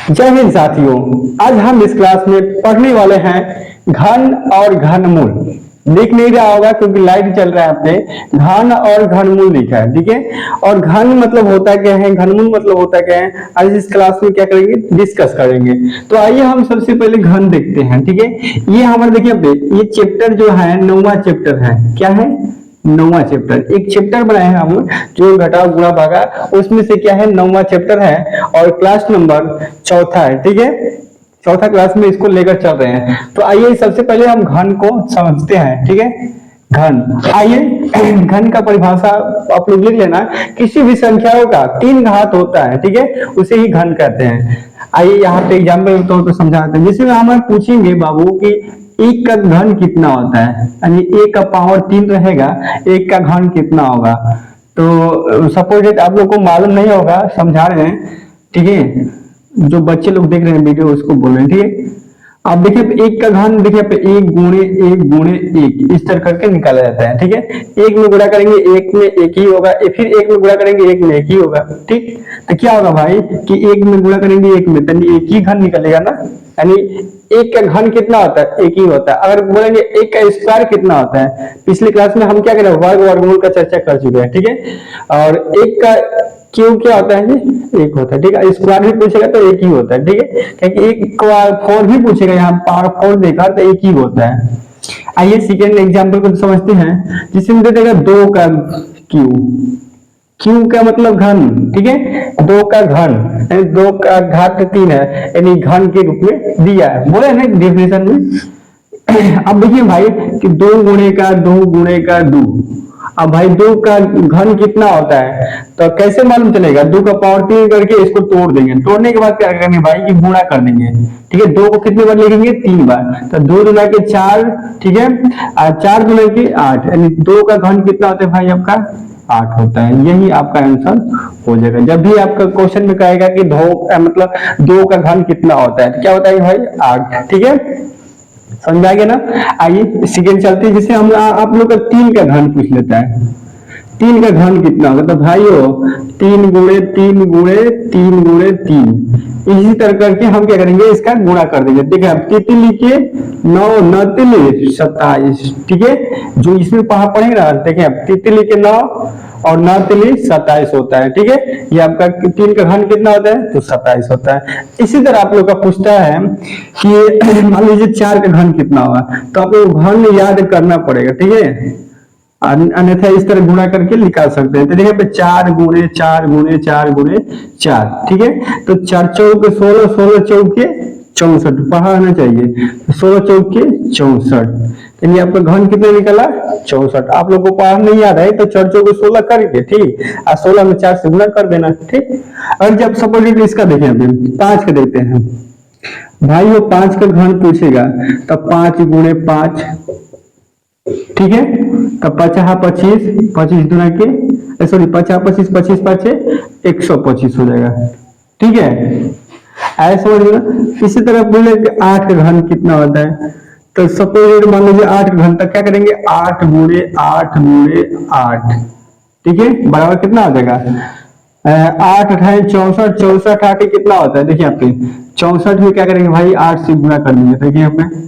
जय हिंद साथियों, आज हम इस क्लास में पढ़ने वाले हैं घन और घनमूल। दिख नहीं रहा होगा क्योंकि लाइट चल रहा है। आपने घन और घनमूल लिखा है, ठीक है। और घन मतलब होता क्या है, घनमूल मतलब होता क्या है, आज इस क्लास में क्या करेंगे, डिस्कस करेंगे। तो आइए हम सबसे पहले घन देखते हैं, ठीक है। ये हमारे देखिए ये चैप्टर जो है 9वां चैप्टर है। क्या है? 9वां चैप्टर। एक चैप्टर बनाए हैं हम जो घटाव गुणा भागा, उसमें से क्या है 9वां चैप्टर है और क्लास नंबर 4था है, ठीक है। चौथा क्लास में इसको लेकर चल रहे हैं। तो आइए सबसे पहले हम घन को समझते हैं, ठीक है। घन, आइए घन का परिभाषा आप लोग लिख लेना। किसी भी संख्याओं का 3 घात होता है, ठीक है, उसे ही घन कहते हैं। आइए यहाँ पे एग्जाम्पल तौर पर समझाते हैं। जिसमें हमें पूछेंगे बाबू कि एक का घन कितना होता है, यानी एक का पावर 3 रहेगा, एक का घन कितना होगा। तो सपोज आप लोग को मालूम नहीं होगा, समझा रहे हैं, ठीक है। जो बच्चे लोग देख रहे हैं वीडियो उसको बोल रहे हैं, ठीक है। आप देखिए एक का घन देखिए एक गुणे एक इस तरह करके निकाला जाता है, ठीक है। एक में गुणा करेंगे एक में एक ही होगा, फिर एक में गुणा करेंगे एक में एक ही होगा, ठीक। तो क्या होगा भाई कि एक में गुणा करेंगे एक में, तो एक ही घन निकलेगा ना। यानी एक का घन कितना होता है, एक ही होता है। अगर बोलेंगे एक का स्क्वायर कितना होता है, पिछले क्लास में हम क्या करें, वर्ग वर्गमूल का चर्चा कर चुके हैं, ठीक है। और एक का क्यों क्या होता है जी, एक होता है, ठीक है। स्क्वायर भी पूछेगा तो एक ही होता है, ठीक है। क्योंकि एक फोर भी पूछेगा, यहाँ पावर 4 देखा तो एक ही होता है। आइए सेकेंड एग्जांपल को समझते हैं, जिसमें दे देगा 2 का क्यू। क्यू का मतलब घन, ठीक है। 2 का घन, 2 का घात 3 है, यानी घन के रूप में दिया है, बोले ना डेफिनेशन में। अब देखिए भाई कि 2 गुणे का 2 गुणे का 2। अब भाई 2 का घन कितना होता है, तो कैसे मालूम चलेगा? 2 का पावर 3 करके इसको तोड़ देंगे, तोड़ने के बाद क्या करेंगे भाई कि गुणा कर देंगे, ठीक है। 2 को कितने बार लिखेंगे? 3 बार। तो 2 गुना के 4, ठीक है, और 4 गुना के 8, यानी 2 का घन कितना होता है भाई आपका? 8 होता है। यही आपका आंसर हो जाएगा। जब भी आपका क्वेश्चन में कहेगा कि मतलब 2 का घन कितना होता है, तो क्या होता है भाई? 8, ठीक है। समझ आ गया ना। आइए सेकेंड चलते हैं, जिसे हम आप लोग का 3 का घन पूछ लेता है। 3 का घन कितना होगा? तो भाइयों 3 गुणे 3 गुणे 3 गुणे 3, इसी तरह करके हम क्या करेंगे, इसका गुणा कर देंगे। देखिए आप 3 लिखिए, 9 9 3 27, ठीक है। जो इसमें पढ़ेंगे ना, देखिए आप 3 लिखिए 9 और 9 3 27 होता है, ठीक है। ये आपका 3 का घन कितना होता है? तो 27 होता है। इसी तरह आप लोग का पूछता है कि मान लीजिए 4 का घन कितना होगा, तो आप लोग घन याद करना पड़ेगा, ठीक है। अन्यथा इस तरह गुणा करके निकाल सकते हैं। तो देखिए 4 गुणे 4 गुणे 4 गुणे 4, ठीक है। तो 4 चौक 16, 16 चौके 64 पढ़ाना चाहिए। 16 चौके 64, यानी आपका घन कितना निकला? 64। आप लोग को पढ़ना नहीं याद है तो 4 चौके 16 करके, ठीक, और 16 में 4 से गुणा कर देना, ठीक। और जब सपोज इसका देखें, अभी 5 का देखते हैं भाई। वो 5 का घन पूछेगा तो 5 गुणे 5, ठीक है। तो 50 25, 25 दुना के सॉरी 50 25 25 5 125 हो जाएगा, ठीक है। ऐसे समझ लो। इसी तरह बोले 8 का घन कितना होता है, तो सपोज मान लीजिए 8 का घन, तक क्या करेंगे 8 गुणे 8 गुणे 8, ठीक है, बराबर कितना हो जाएगा? 8 अठाई 64, 64 8 कितना होता है? देखिए आपके 64 में क्या करेंगे भाई, 8 से गुणा कर देंगे, देखिए यहाँ पे।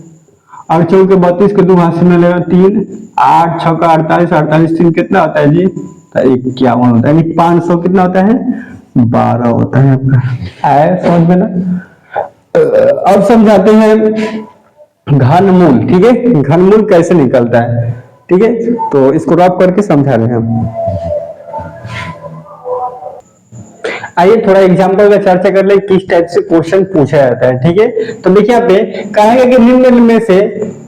और 4 के 32 के 2 हाथ से मिलेगा 3, 8 6 का 48, 48 3 कितना होता है जी? तो 51 होता है। यानी 500 कितना होता है? 12 होता है आपका। आया समझ में ना। अब समझाते हैं घनमूल, ठीक है। घनमूल कैसे निकलता है, ठीक है। तो इसको रफ करके समझा रहे हैं हम। आइए थोड़ा एग्जांपल का चर्चा कर ले, किस टाइप से क्वेश्चन पूछा जाता है, ठीक है। तो देखिए यहाँ पे कहेगा कि निम्न में से,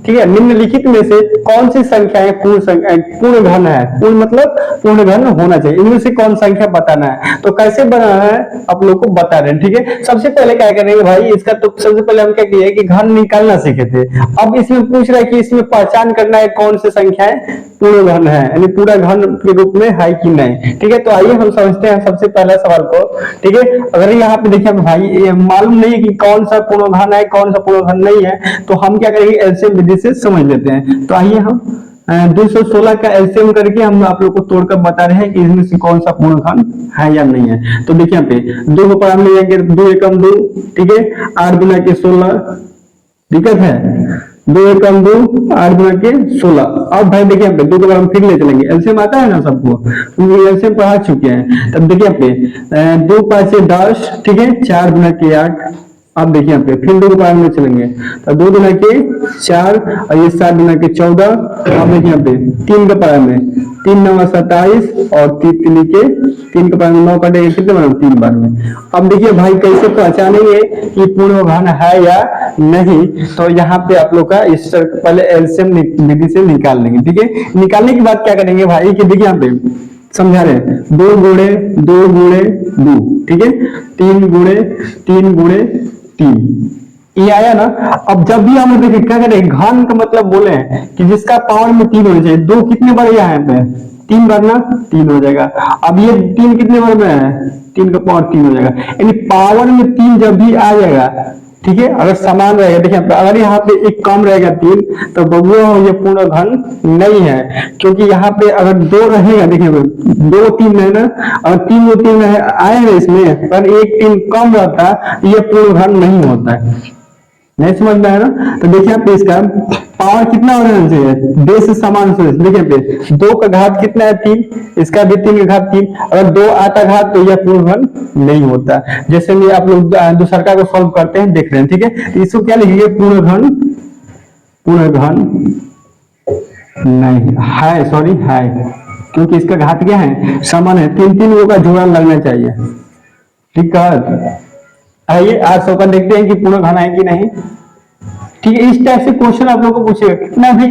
ठीक है, निम्नलिखित में से कौन सी संख्याएं पूर्ण घन है। पूर्ण मतलब पूर्ण घन होना चाहिए, इनमें से कौन संख्या बताना है। तो कैसे बनाना है आप लोग को बता रहे हैं, ठीक है। सबसे पहले क्या करेंगे भाई, इसका तो सबसे पहले हम क्या किए कि घन निकालना सीखे थे। अब इसमें पूछ रहा है कि इसमें पहचान करना है कौन सी संख्याएं पूर्ण घन है, यानी पूरा घन के रूप में है कि नहीं, ठीक है। तो आइए हम समझते हैं सबसे पहला सवाल को, ठीक है। अगर यहाँ पे देखिए भाई ये मालूम नहीं है कि कौन सा पूर्ण घन है कौन सा पूर्ण घन नहीं है, तो हम क्या करेंगे एलसीएम विधि से समझ लेते हैं। तो आइए हम 216 का एलसीएम करके हम आप लोग को तोड़कर बता रहे हैं कि इसमें से कौन सा पूर्ण घन है या नहीं है। तो देखिए यहाँ पे 2 को पावर में लेंगे 2 एकम 2, ठीक है, 8 गुना के 16, दिक्कत है, 2 एकम 2, 8 गुना के 16। अब भाई देखिए यहाँ पे 2 को हम फिर ले चलेंगे, एलसीएम आता है ना सबको, क्योंकि एलसीएम पढ़ा चुके हैं। तब देखिए यहाँ पे 2 5 से 10, ठीक है, 4 गुना के 8। अब देखिए यहाँ पे फिर 2 के पावर में चलेंगे, तो 2 गुना के 4 और ये 7 गुना के 14। अब देखिए यहाँ पे 3 के पावर में 3 9 27 और 3 के 3 के पावर में 9 कटेगा, कितने बार 3 बार में। अब देखिए भाई कैसे पहचानेंगे कि पूर्ण घन है या नहीं, तो यहाँ पे आप लोग का इस पहले एलसीएम विधि से निकाल लेंगे, ठीक है। निकालने के बाद क्या करेंगे भाई कि देखिए यहाँ पे समझा रहे हैं 2 गुणे 2 गुणे 2, ठीक है, 3 गुणे 3 गुणे 3, ये आया ना। अब जब भी हम देखिए क्या करें, घन का मतलब बोले हैं कि जिसका पावर में 3 होना चाहिए। 2 कितने बार यहाँ पे 3 बार ना, 3 हो जाएगा। अब ये 3 कितने बार में है, 3 का पावर 3 हो जाएगा, यानी पावर में 3 जब भी आ जाएगा, ठीक है, अगर समान रहेगा, देखिए अगर यहाँ पे एक कम रहेगा 3, तो बबुआ ये पूर्ण घन नहीं है, क्योंकि यहाँ पे अगर 2 रहेगा, देखिए 2 3 है ना, अगर 3 3 आए ना इसमें, अगर 1 3 कम रहता ये पूर्ण घन नहीं होता है। नहीं समझ में आया ना। तो देखिए आप इसका पावर कितना होना चाहिए, बेस से समान से। देखिए पे 2 का घात कितना है 3, इसका भी 3 का घात 3, अगर 2 आता घात तो यह पूर्ण घन नहीं होता। जैसे में आप लोग दूसरा को सॉल्व करते हैं देख रहे हैं, ठीक है। तो इसको क्या लिखिए, पूर्ण घन, पूर्ण घन नहीं है, सॉरी है, क्योंकि इसका घात क्या है, समान है, 3 3 का जोड़ा लगना चाहिए, ठीक है। आइए आज सौ का देखते हैं कि पूर्ण घन है कि नहीं, ठीक है। इस टाइप से क्वेश्चन आप लोग को पूछेगा, कितना भी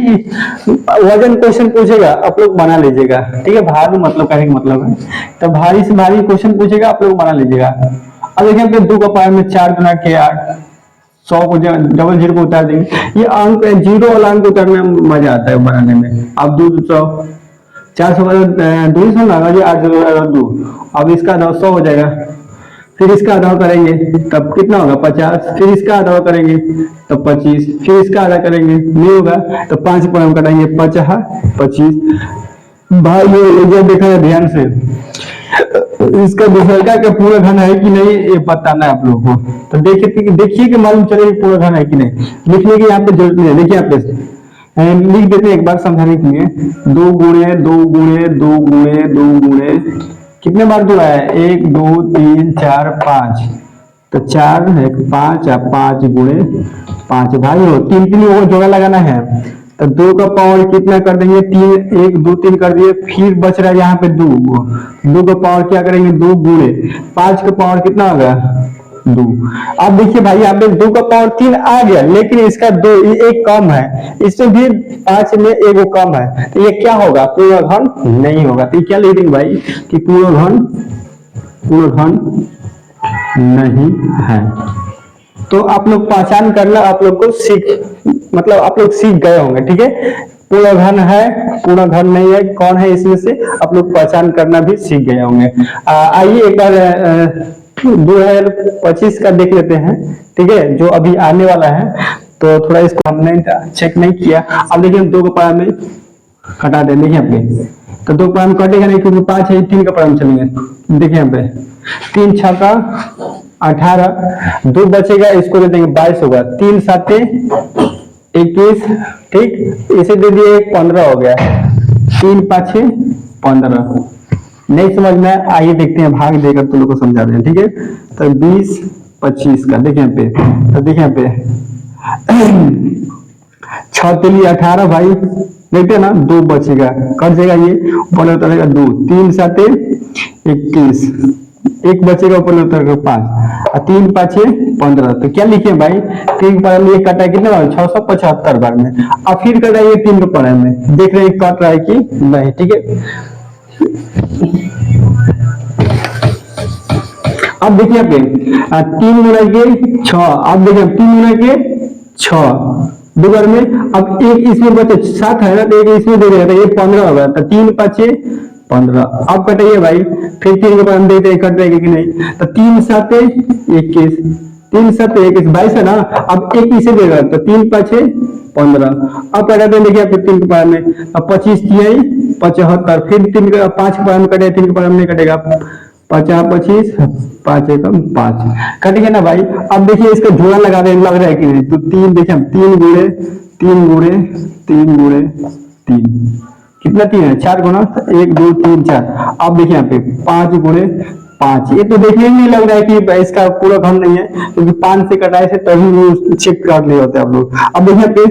वजन क्वेश्चन पूछेगा आप लोग बना लीजिएगा, ठीक है। भारी मतलब कहने का मतलब है, तो भारी से भारी क्वेश्चन पूछेगा आप लोग बना लीजिएगा। अब देखिए 2 का पावर में 4 गुना के 8, 100 को डबल 0 को उतार देंगे। ये अंक 0 वाला अंक उतारने में मजा आता है बनाने में। अब 200 400 200 ना, 8 2, अब इसका 100 हो जाएगा, फिर इसका आधा करेंगे तब कितना होगा 50, फिर इसका आधा करेंगे तब 25, फिर इसका आधा करेंगे नहीं होगा तो 5 पर हम कटाएंगे 50 25। भाई ये देखा है ध्यान से, इसका दूसरा का पूरा घन है कि नहीं ये बताना है आप लोगों को। तो देखिए कि मालूम चले पूरा घन है कि नहीं। लिखने की यहाँ पे जरूरत नहीं है, देखिए यहाँ पे लिख देते हैं एक बार समझाने के लिए। 2 गुणे 2 गुणे 2 गुणे 2 गुणे कितने बार जोड़ा है, 1 2 3 4 5, तो 4 1 5 या 5 गुणे 5। भाई हो 3 3 वो जोड़ा लगाना है, तो 2 का पावर कितना कर देंगे 3, 1 2 3 कर दिए, फिर बच रहा है यहाँ पे 2 का पावर क्या करेंगे 2 गुणे 5 का पावर कितना होगा 2। अब देखिए भाई यहाँ पे 2 का पावर 3 आ गया, लेकिन इसका 2 एक कम है, इसमें भी 5 में 1 कम है, तो ये क्या होगा पूर्ण घन नहीं होगा। तो क्या लिख देंगे भाई कि पूर्ण घन नहीं है। तो आप लोग पहचान करना आप लोग को आप लोग सीख गए होंगे, ठीक है। पूर्ण घन है, पूर्ण घन नहीं है, कौन है इसमें से आप लोग पहचान करना भी सीख गए होंगे। आइए एक बार 2025 का देख लेते हैं, ठीक है, जो अभी आने वाला है। तो थोड़ा इसको हमने चेक नहीं किया। अब देखिए 2 का पावर में हटा दें, देखिए यहाँ पे तो 2 पावर में कटेगा नहीं, क्योंकि 5 है, 3 का पावर में चलेंगे। देखिए यहाँ पे 3 6 18, 2 बचेगा, इसको दे देंगे 22 होगा, 3 7 21, ठीक, इसे दे दिए 15 हो गया, 3 5 15। नहीं समझ में आइए देखते हैं भाग देकर तो लोग को समझा दें, ठीक है। तो 20 25 का देखिए यहाँ पे, तो देखिए यहाँ पे 6 3 18 भाई, देखते हैं ना 2 बचेगा, कट जाएगा, ये ऊपर उतरेगा 2, 3 7 21, 1 बचेगा ऊपर उतरेगा 5 और 3 5 15। तो क्या लिखे भाई 3 पर ये कटा है कितने बार 675 बार में, और फिर कटा ये 3 के पर में, देख रहे हैं कट रहा है कि नहीं, ठीक है। अब देखिए 3 गुना के 6, अब देखिए 3 गुना के 6 2 बार में, अब एक इसमें बचे 7 है ना, तो एक इसमें दे देगा, ये 15 होगा, तो 3 5 15। अब कटाइए भाई, फिर 3 के बाद हम देखते हैं कट जाएगा कि नहीं, तो 3 7 21, तीन सत एक 22 है ना। अब एक इसे देगा तो 3 5 15। अब क्या कहते हैं देखिए आपके 3 के पावर में, अब 25 तिहाई 75, फिर 3 का 5 के पावर में कटेगा, 3 के पावर में नहीं कटेगा, 25 5 एकम 5 कटेगा ना भाई। अब देखिए इसका जोड़ा लगा रहे लग रहा है कि नहीं, तो 3 देखिए हम 3 गुणे 3 गुणे 3 गुणे 3 कितना 3 है 4 गुना 1 2 3 4। अब देखिए यहाँ पे 5 गुणे 5, ये तो देखने में नहीं लग रहा है कि इसका पूरा घन नहीं है, क्योंकि 5 से कटाए से तभी वो चेक कर लिए होते हैं आप लोग। अब देखिए पे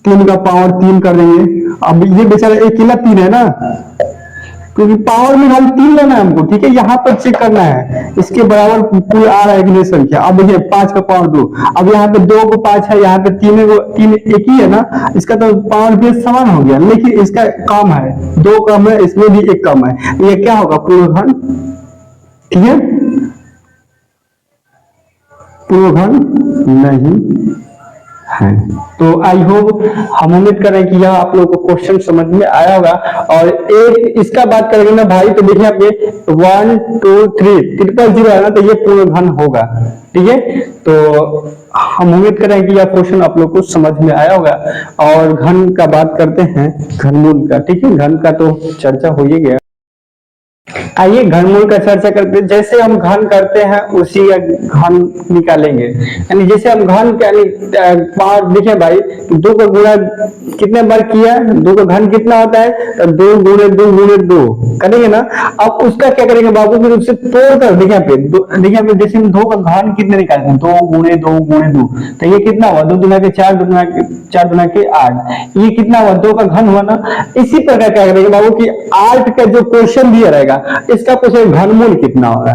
3 का पावर 3 कर देंगे। अब ये बेचारा अकेला 3 है ना, क्योंकि पावर में हम 3 लेना है हमको, ठीक है। यहाँ पर चेक करना है इसके बराबर पूरा आ रहा है कि नहीं संख्या। अब देखिए 5 का पावर 2, अब यहाँ पे 2 को 5 है, यहाँ पे 3 एक ही है ना, इसका तो पावर बेस समान हो गया, लेकिन इसका कम है, 2 कम है, इसमें भी 1 कम है, ये क्या होगा पूर्ण घन, ठीक है, पूर्ण घन नहीं है। तो आई होप हम उम्मीद कर रहे हैं कि यह आप लोगों को क्वेश्चन समझ में आया होगा। और एक इसका बात करेंगे ना भाई, तो देखिए आपके 1 2 3 ट्रिपल 0 है ना, तो ये पूर्ण घन होगा, ठीक है। तो हम उम्मीद कर रहे हैं कि यह क्वेश्चन आप लोग को समझ में आया होगा। और घन का बात करते हैं, घनमूल का, ठीक है, घन का तो चर्चा हो ही गया। आइए घनमूल का चर्चा करते हैं। जैसे हम घन करते हैं उसी का घन निकालेंगे, यानी जैसे हम घन देखिए भाई 2 का गुणा कितने बार किया, 2 का घन कितना होता है, तो 2 गुणे 2 गुणे 2 करेंगे ना। अब उसका क्या करेंगे बाबू, फिर उससे तोड़कर देखिए यहाँ पे देखिए पे जैसे हम 2 का घन कितने निकालते हैं, 2 गुणे 2 गुणे 2, तो ये कितना हुआ, 2 दुना के 4 4 दुना के 8, ये कितना हुआ 2 का घन हुआ ना। इसी प्रकार क्या करेंगे बाबू की 8 का जो क्वेश्चन दिया रहेगा इसका पूछेगा घनमूल कितना होगा,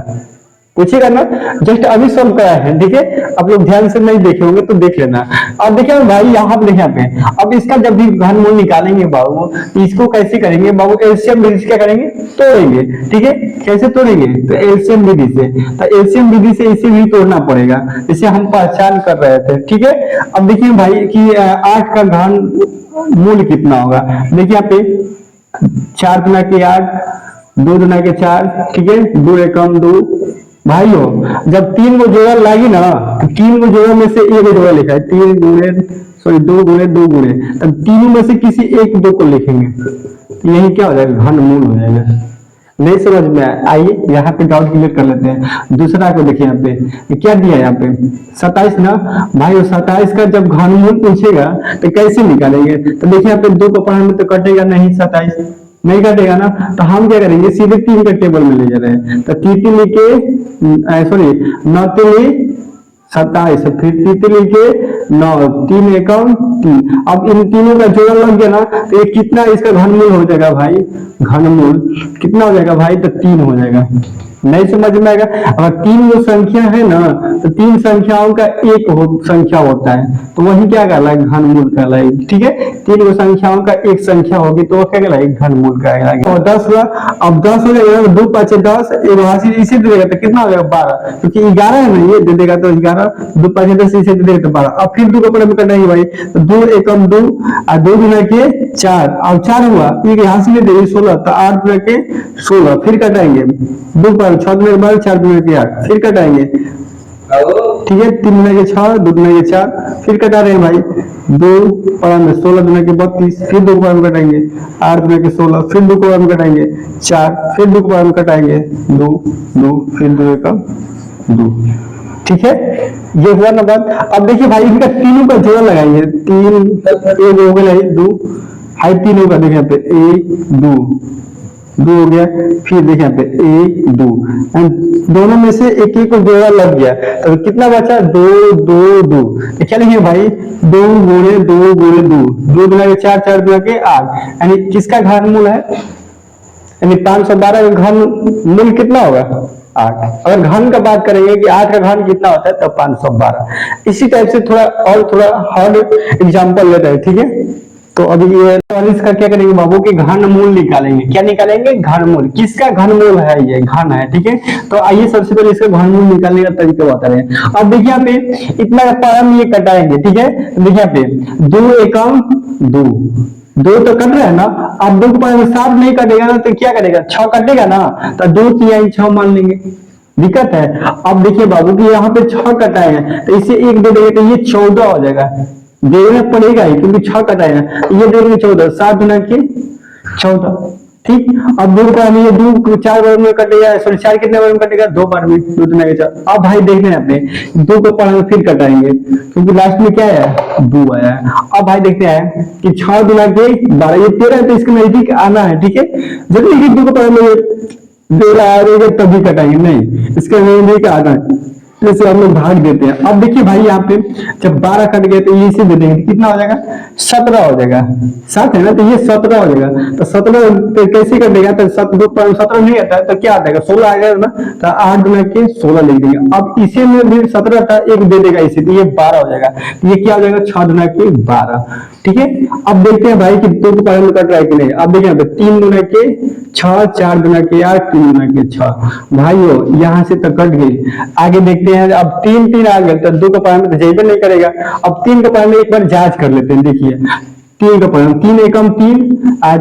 पूछेगा ना, जस्ट अभी सॉल्व करा है, ठीक है। आप लोग ध्यान से नहीं देखे होंगे तो देख लेना। अब देखिए भाई यहाँ पे देखिए पे, अब इसका जब भी घनमूल निकालेंगे बाबू, इसको कैसे करेंगे बाबू, एलसीएम विधि से क्या करेंगे, तोड़ेंगे, ठीक है। कैसे तोड़ेंगे, तो एलसीएम विधि से, तो एलसीएम विधि से इसे भी तोड़ना पड़ेगा, इसे हम पहचान कर रहे थे, ठीक है। अब देखिए भाई कि 8 का घनमूल कितना होगा, देखिए यहाँ पे 4 गुना के 8 2 दुना के 4, ठीक है, 2 एकम 2। भाइयों जब 3 को जोड़ा लागी ना, तो 3 को जोड़ा में से एक जोड़ा लिखा है, 2 गुणे 2 गुणे, तब तीनों में से किसी एक 2 को लिखेंगे, यही क्या हो जाएगा, घनमूल हो जाएगा। नहीं समझ में आइए यहाँ पे डाउट क्लियर कर लेते हैं। दूसरा को देखिए यहाँ पे क्या दिया है, यहाँ पे 27 ना भाई, 27 का जब घनमूल पूछेगा तो कैसे निकालेंगे, तो देखिए यहाँ पे 2 को पढ़ने में तो कटेगा नहीं, 27 नहीं कटेगा ना, तो हम क्या करेंगे सीधे 3 के टेबल में ले जा रहे हैं, तो 3 लिखे 9 3 27, फिर 3 लिखे 9 3 एकम 3। अब इन तीनों का जोड़ा लग गया ना, तो ये कितना इसका घनमूल हो जाएगा भाई, घनमूल कितना हो जाएगा भाई, तो 3 हो जाएगा। नहीं समझ में आएगा, अगर 3 जो संख्या है ना, तो 3 संख्याओं का एक संख्या होता है, तो वही क्या कहलाएगा, घनमूल कहलाएगी, ठीक है। 3 जो संख्याओं का एक संख्या होगी तो वो क्या कहलाएगी, घनमूल कहलाएगा। और 10 हुआ, अब 10 हो जाएगा, 2 5 10, इसे दे देगा तो कितना हो जाएगा 12, क्योंकि 11 है ना, ये दे देगा तो 11, 2 5 10 इसे दे देगा तो 12। अब फिर 2 का करना है भाई, तो 2 एकम 2 और 2 गुना के 4, अब 4 हुआ, ये यहाँ से दे 16, तो 8 गुना के 16, फिर कटाएंगे 2 पर 6 गुना के 12 4 गुना के 8, फिर कटाएंगे, ठीक है, 3 गुना के 6 2 गुना के 4, फिर कटा रहे हैं भाई 2 पर 16 गुना के 32, फिर 2 पर कटाएंगे 8 गुना के 16, फिर 2 पर कटाएंगे 4, फिर 2 पर कटाएंगे 2 2, फिर 2 का 2, ठीक है। ये हुआ ना बात। अब देखिए भाई इनका तीनों का जोड़ा लगाएंगे, 3 एक हो गया 2 हाई, 3 होगा देखिए यहाँ पे 1 2 2 हो गया, फिर देखिए यहाँ पे 1 2, दोनों में से एक एक को जोड़ा लग गया, तो कितना बचा 2 2 2, तो क्या लिखिए भाई 2 गुणे 2 गुणे 2, 2 गुना के 4 4 गुना के 8, यानी किसका घनमूल है, यानी 512 का घनमूल कितना होगा 8। अगर घन का बात करेंगे कि 8 का घन कितना होता है, तो 512। इसी टाइप से थोड़ा हार्ड एग्जांपल लेते हैं, ठीक है। तो अभी ये 44 का क्या करेंगे बाबू की घनमूल निकालेंगे, क्या निकालेंगे, घनमूल, किसका घनमूल है, ये घन है, ठीक है। तो आइए सबसे पहले इसका घनमूल निकालने का तरीका बता रहे हैं। अब देखिए यहाँ पे इतना परम ये कटाएंगे, ठीक है, देखिए यहाँ पे 2 एकम 2 2 तो कट रहा है ना, अब 2 के 7 नहीं कटेगा ना, तो क्या कटेगा 6 कटेगा ना, तो 2 3 6 मान लेंगे, दिक्कत है। अब देखिए बाबू कि यहाँ पे 6 कटाए हैं तो इसे 1 दे देंगे तो ये 14 हो जाएगा, देना पड़ेगा ही क्योंकि 6 कटाए हैं, ये दे देंगे 14, 7 गुना के 14। ठीक, अब 2 बार में ये 2 4 बार में कटेगा, सॉरी 4 कितने बार में कटेगा, 2 बार में, 2 दुना के 4। अब भाई देख रहे हैं अपने 2 को पढ़ा फिर कटाएंगे क्योंकि लास्ट में क्या है 2 आया है। अब भाई देखते हैं कि 6 दुना के 12, ये 13 है तो इसके नजदीक आना है। ठीक है, जब ये 2 को पढ़ा में 2 आ रहेगा तभी कटाएंगे, नहीं इसके नजदीक आना है, जैसे हम लोग भाग देते हैं। अब देखिए भाई यहाँ पे जब 12 कट गए तो ये इसे दे देंगे, कितना हो जाएगा 17 हो जाएगा, 7 है ना तो ये 17 हो जाएगा। तो 17 पे कैसे कटेगा, तो 17 नहीं आता है तो क्या आ जाएगा 16 आ जाएगा ना, तो 8 गुना के 16 लिख देंगे। अब इसे में भी 17 था, 1 दे देगा इसे तो ये 12 हो जाएगा, तो ये क्या हो जाएगा 6 गुना के 12। ठीक है, अब देखते हैं भाई कि 2 को पढ़ने में कट रहा है कि नहीं। अब देखिए 3 गुना के 6, 4 गुना के 8, 3 गुना के 6। भाइयों यहाँ से तो कट गई, आगे देखते हैं। अब 3 3 आ गए तो 2 का पारा में तो जेबे नहीं करेगा। अब 3 का पारा में एक बार जांच कर लेते हैं। देखिए 3 का पारा 3 एकम 3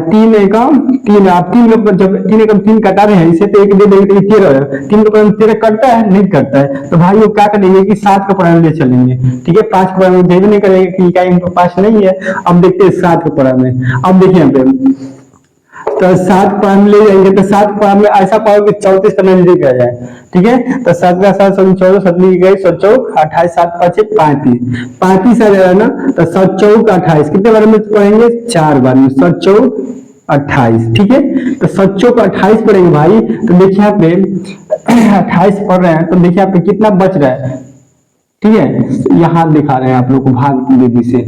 3 एकम 3, आप 3 जब 3 एकम 3 कटा रहे हैं इसे तो 1 दे देंगे तो 13 है। 3 का पारा में 13 कटता है, नहीं कटता है, तो भाई वो क्या करेंगे कि 7 का पारा में ले चलेंगे। ठीक है, 5 का पारा में जेबे नहीं करेंगे कि इकाई इनके पास नहीं है। अब देखते हैं 7 का पारा में। अब देखिए यहाँ पे तो 7 पारा में ले जाएंगे तो 7 पारा में ऐसा पाओगे 34 का नजदीक आ जाए। ठीक है, तो 7 का 7 14 7 गए 7 28 7 5 35 35 आ जाएगा ना, तो 7 4 28 कितने बार में पढ़ेंगे 4 बार में, 7 4 28। ठीक है, तो 7 4 28 पढ़ेंगे भाई। तो देखिए यहाँ पे 28 पढ़ रहे हैं तो देखिए यहाँ पे कितना बच रहा है। ठीक है, यहाँ दिखा रहे हैं आप लोग को भाग विधि से,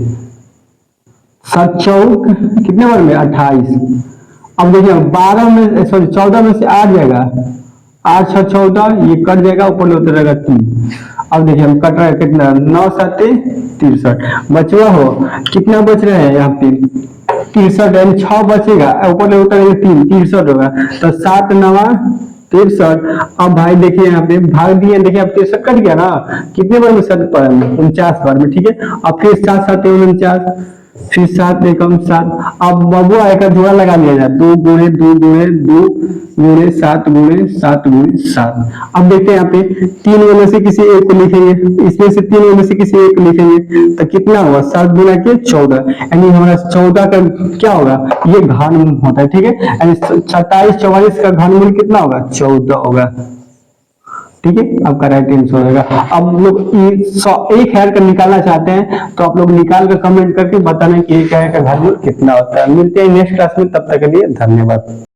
7 4 कितने बार में 28। अब देखिए 12 में सॉरी 14 में से 8 जाएगा, 8 6 14, ये कट जाएगा, ऊपर ले उतरेगा 3। अब देखिए हम कट रहा है कितना 9 7 63 बचवा हो, कितना बच रहा है यहाँ पे 63, यानी 6 बचेगा, ऊपर ले उतरेगा 3, 63 होगा, तो 7 9 63। अब भाई देखिए यहाँ पे भाग दिए, देखिए अब 63 कट गया ना, कितने बार में 7 पर 49 बार में। ठीक है, अब फिर 7 7 49, फिर 7 एकम 7। अब बबुआ एक जोड़ा लगा लिया जाए, 2 गुणे 2 गुणे 2 गुणे 7 गुणे 7 गुणे 7। अब देखते हैं यहाँ पे 3 में से किसी एक को लिखेंगे, इसमें से 3 में से किसी एक को लिखेंगे तो कितना होगा 7 गुना के 14, यानी हमारा 14 का क्या होगा ये घनमूल होता है। ठीक है, यानी 27 44 का घनमूल कितना होगा 14 होगा। ठीक है, आपका राइट आंसर हो जाएगा। अब लोग 1000 का निकालना चाहते हैं तो आप लोग निकाल कर कमेंट करके बताना कि 1000 का घनमूल कितना होता है। मिलते हैं नेक्स्ट क्लास में, तब तक के लिए धन्यवाद।